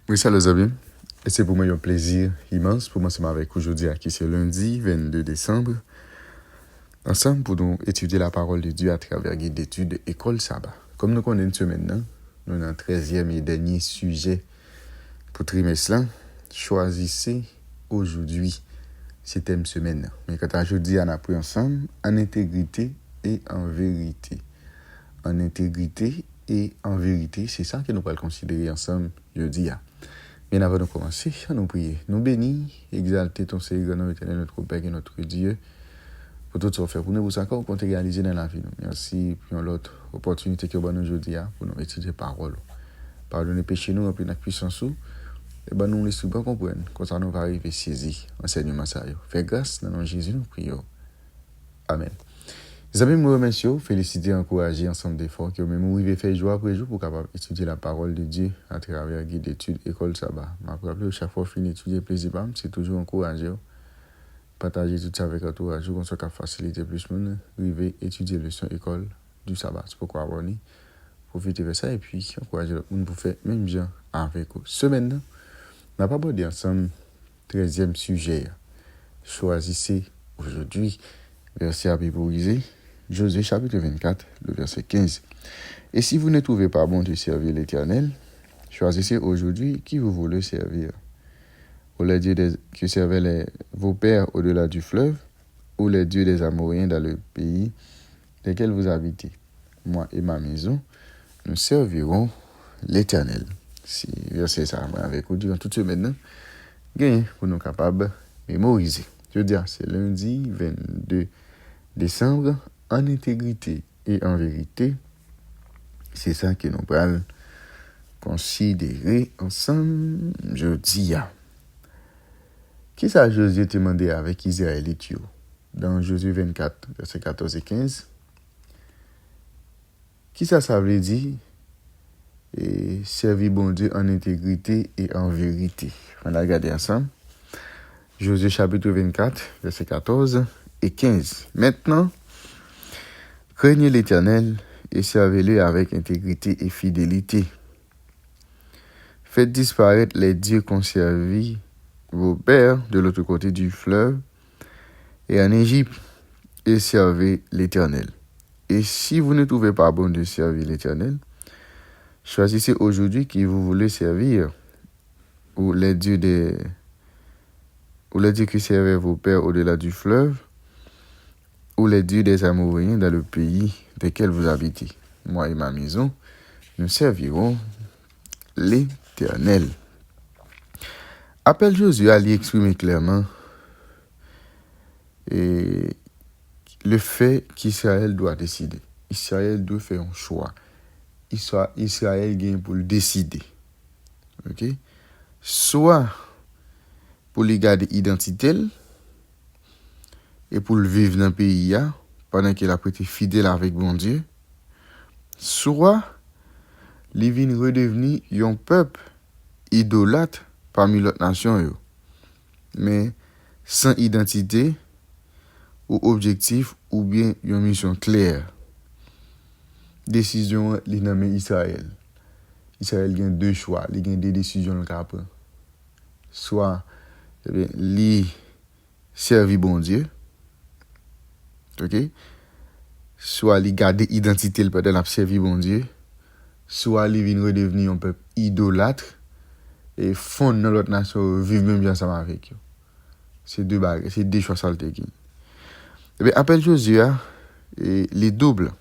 Oui, salut les amis. Et c'est pour moi un plaisir immense pour moi avec aujourd'hui, qui c'est lundi 22 décembre, ensemble pour nous étudier la parole de Dieu à travers guide d'études École Sabbat. Comme nous connaissons maintenant, nous avons un 13e et dernier sujet pour trimestre là. Choisissez aujourd'hui ce thème semaine. Mais quand aujourd'hui, on a pris ensemble en intégrité et en vérité. En intégrité et en vérité, c'est ça que nous allons considérer ensemble jeudi. Bien avant de commencer, nous prions. Nous bénis, exalter ton Seigneur, notre éternel, notre Père et notre Dieu, pour tout ce qu'on fait pour nous, pour ça qu'on compte réaliser dans la vie. Merci pour l'autre opportunité que nous avons aujourd'hui pour nous étudier la parole. Pardonnez péché nous, remplis notre puissance, et ben nous laissons bien comprendre, comme ça nous va arriver saisir enseignement ça. Fais grâce dans le nom de Jésus, nous prions. Amen. Les amis, nous remercions, féliciter, encourager ensemble d'efforts que même nous arrivons faire jour après jour pour capable étudier la parole de Dieu à travers guide d'études École Sabbat. Je me rappelle chaque fois fin étudier plaisir, c'est toujours encourager, partager tout ça avec l'entourage, qu'on soit capable faciliter plus de monde, arriver étudier la leçon école du sabbat. C'est pourquoi on profiter de ça et puis encourager le monde pour faire même bien avec eux. Semaine, on n'a pas abordé ensemble 13e sujet. Choisissez aujourd'hui, verset à mémoriser. Josué chapitre 24, le verset 15. Et si vous ne trouvez pas bon de servir l'Éternel, choisissez aujourd'hui qui vous voulez servir. Ou les dieux qui servaient vos pères au-delà du fleuve, ou les dieux des Amoréens dans le pays desquels vous habitez. Moi et ma maison, nous servirons l'Éternel. Si verset ça avec vous durant toute semaine, gain pour nous capables de mémoriser. Je veux dire, c'est lundi 22 décembre. En intégrité et en vérité, c'est ça que nous allons considérer ensemble jeudi. Qui ça Josué te demandé avec Israélite dans Josué 24, verset 14 et 15? Qui ça veut dire? Et servir bon Dieu en intégrité et en vérité. On va regarder ensemble. Josué chapitre 24, verset 14 et 15. Maintenant, craignez l'Éternel et servez-le avec intégrité et fidélité. Faites disparaître les dieux qu'ont servi vos pères de l'autre côté du fleuve et en Égypte, et servez l'Éternel. Et si vous ne trouvez pas bon de servir l'Éternel, choisissez aujourd'hui qui vous voulez servir, ou les dieux qui servaient vos pères au-delà du fleuve, ou les dieux des Amoréens dans le pays desquels vous habitez. Moi et ma maison, nous servirons l'Éternel. Appelle Josué à lui exprimer clairement et le fait qu'Israël doit décider. Israël doit faire un choix. Israël gagne pour le décider. OK? Soit pour lui garder identité et pour le vivre dans le pays pendant qu'il a été fidèle avec bon Dieu, soit il vient redevenir un peuple idolâtre parmi l'autre nation, mais sans identité ou objectif ou bien une mission claire. Décision li nommé Israël. Israël a deux choix, il a deux décisions le cap. Soit li servir bon Dieu. OK? Soit li garder identité pendant la servir bon Dieu, soit li vient redevenir un peuple idolâtre et fondre dans l'autre nation vivre même bien ensemble avec eux. C'est deux bagages, c'est deux choix saltés qui. Appelle Josué et les doubles.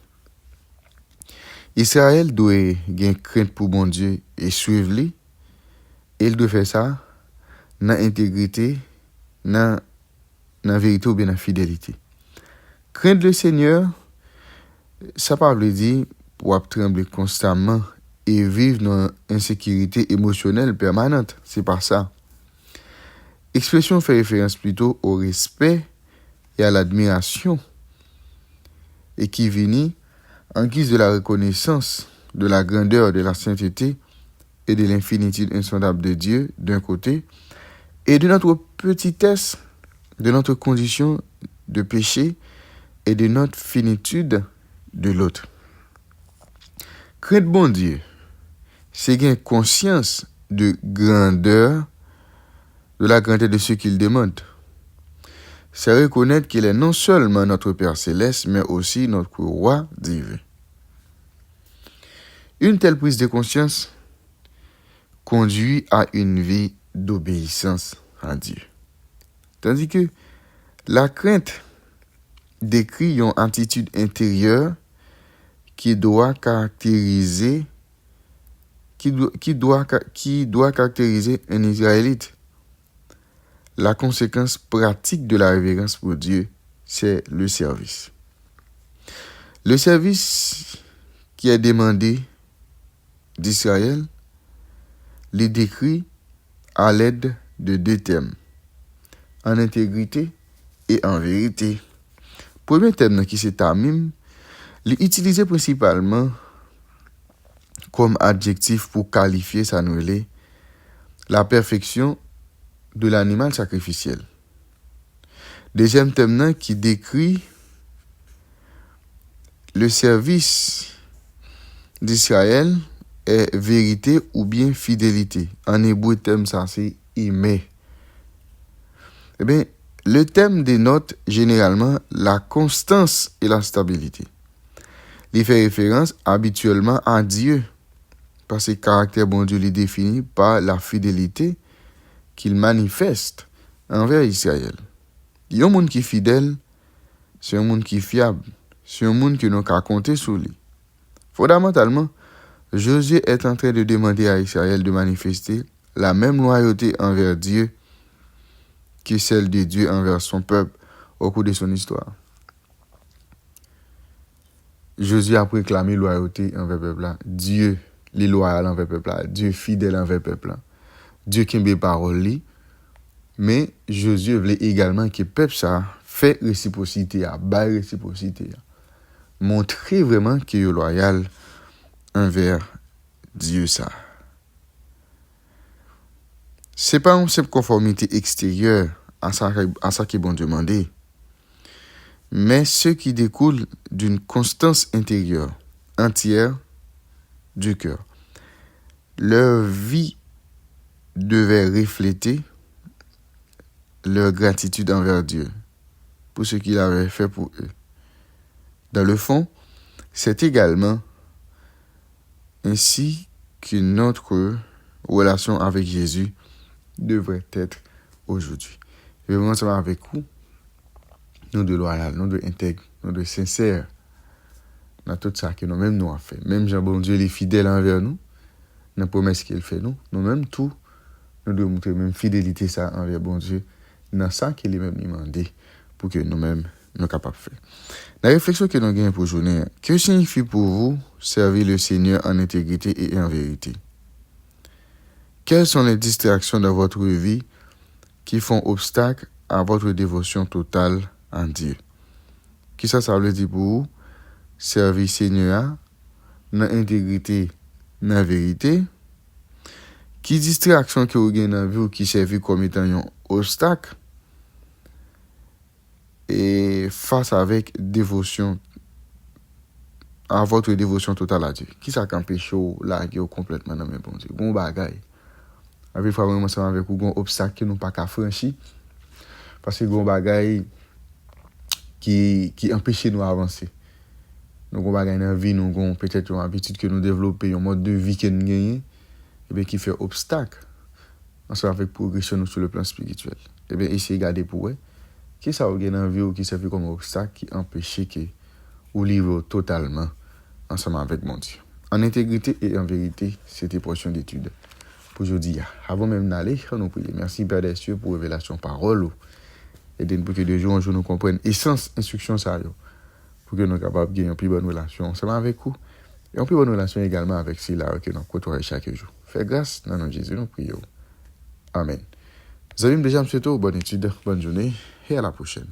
Israël doit gagner crainte pour bon Dieu et suivre lui. Et il doit faire ça dans intégrité, dans vérité ou bien dans fidélité. Craindre le Seigneur, ça ne veut dire pour trembler constamment et vivre dans une insécurité émotionnelle permanente. C'est pas ça. Expression fait référence plutôt au respect et à l'admiration et qui vient en guise de la reconnaissance de la grandeur, de la sainteté et de l'infinitude insondable de Dieu d'un côté et de notre petitesse, de notre condition de péché et de notre finitude de l'autre. Crainte bon Dieu, c'est une conscience de grandeur, de la grandeur de ce qu'il demande. C'est reconnaître qu'il est non seulement notre Père céleste, mais aussi notre roi divin. Une telle prise de conscience conduit à une vie d'obéissance à Dieu. Tandis que la crainte décrit une attitude intérieure qui doit caractériser un Israélite. La conséquence pratique de la révérence pour Dieu, c'est le service. Le service qui est demandé d'Israël les décrit à l'aide de deux thèmes, en intégrité et en vérité. Premier thème qui c'est tamim, l'utiliser principalement comme adjectif pour qualifier sa nouvelle la perfection de l'animal sacrificiel. Deuxième thème qui décrit le service d'Israël est vérité ou bien fidélité. En hébreu, thème ça c'est aimer. Eh bien, le thème dénote généralement la constance et la stabilité. Il fait référence habituellement à Dieu, parce que le caractère bon Dieu est défini par la fidélité qu'il manifeste envers Israël. Il y a un monde qui est fidèle, c'est un monde qui est fiable, c'est un monde qui nous a compté sur lui. Fondamentalement, Josué est en train de demander à Israël de manifester la même loyauté envers Dieu que celle de Dieu envers son peuple au cours de son histoire. Josué a proclamé loyauté envers le peuple. Dieu, les loyal envers le peuple. Dieu fidèle envers le peuple. Dieu qui aime parole. Mais Josué voulait également que le peuple ça fait réciprocité, bail réciprocité. Montrer vraiment qu'il est loyal envers Dieu ça. C'est pas une simple conformité extérieure à ça qui est bon demandé, mais ce qui découle d'une constance intérieure, entière du cœur. Leur vie devait refléter leur gratitude envers Dieu pour ce qu'il avait fait pour eux. Dans le fond, c'est également ainsi que notre relation avec Jésus devrait être aujourd'hui. Je vais ensemble avec vous, nous de loyal, nous de intègre, nous de sincère dans tout ça que nous-mêmes nous avons fait. Même Jean bon Dieu est fidèle envers nous, dans la promesse qu'il fait nous-mêmes tout, nous devons montrer même fidélité ça envers bon Dieu, dans ça qu'il est même demandé pour que nous-mêmes nous capables de faire. La réflexion que nous avons pour aujourd'hui, que signifie pour vous servir le Seigneur en intégrité et en vérité? Quelles sont les distractions dans votre vie qui font obstacle à votre dévotion totale en Dieu? Qui ça veut dire pour vous? Servir Seigneur dans intégrité, dans vérité. Qui distraction que vous avez dans la vie ou qui servi comme étant un obstacle et face avec dévotion à votre dévotion totale à Dieu? Qui ça empêche la guerre complètement dans mes bon Dieu? Bon bagay. Avec fois vraiment ensemble avec un obstacle que nous pas qu'à franchir parce que gon bagay qui empêche nous avancer. Nous gon bagay dans vie nous gon peut-être une habitude que nous développer, un mode de vie que nous gagner et bien qui fait obstacle ensemble avec progression nous sur le plan spirituel. Et bien essayer garder pour eux qui ça gagne dans vie ou qui servi comme obstacle qui empêche que ou livre totalement ensemble avec mon Dieu. En intégrité et en vérité, c'était portion d'étude. Pour aujourd'hui, avant même d'aller, nous prions. Merci Père des cieux pour révélation parole. Et pour que de jour en jour nous comprenions essence, instruction, ça, pour que nous soyons capables de gagner une plus bonne relation ensemble avec vous. Et une plus bonne relation également avec ceux-là que nous côtoyons chaque jour. Fais grâce dans notre Jésus, nous prions. Amen. Vous avez déjà, M. bonne étude, bonne journée et à la prochaine.